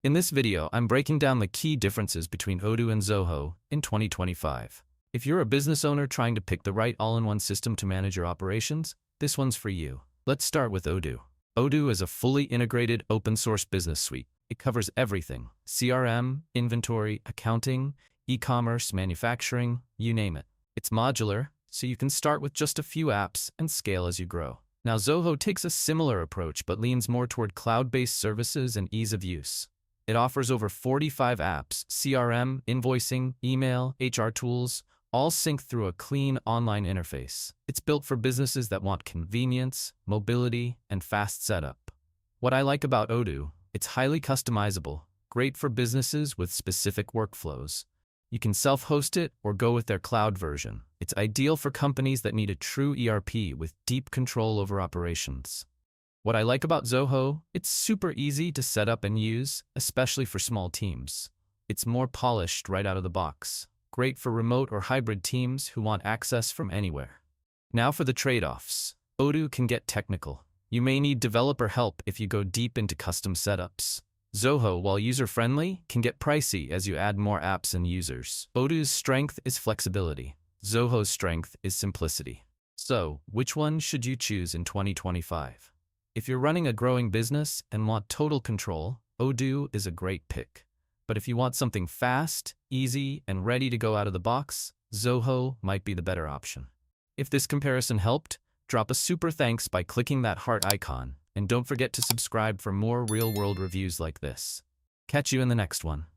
In this video, I'm breaking down the key differences between Odoo and Zoho in 2025. If you're a business owner trying to pick the right all-in-one system to manage your operations, this one's for you. Let's start with Odoo. Odoo is a fully integrated open-source business suite. It covers everything: CRM, inventory, accounting, e-commerce, manufacturing, you name it. It's modular, so you can start with just a few apps and scale as you grow. Now, Zoho takes a similar approach but leans more toward cloud-based services and ease of use. It offers over 45 apps: CRM, invoicing, email, HR tools, all sync through a clean online interface. It's built for businesses that want convenience, mobility, and fast setup. What I like about Odoo: it's highly customizable, great for businesses with specific workflows. You can self-host it or go with their cloud version. It's ideal for companies that need a true ERP with deep control over operations. What I like about Zoho: it's super easy to set up and use, especially for small teams. It's more polished right out of the box, great for remote or hybrid teams who want access from anywhere. Now for the trade-offs. Odoo can get technical. You may need developer help if you go deep into custom setups. Zoho, while user-friendly, can get pricey as you add more apps and users. Odoo's strength is flexibility. Zoho's strength is simplicity. So, which one should you choose in 2025? If you're running a growing business and want total control, Odoo is a great pick. But if you want something fast, easy, and ready to go out of the box, Zoho might be the better option. If this comparison helped, drop a super thanks by clicking that heart icon, and don't forget to subscribe for more real-world reviews like this. Catch you in the next one.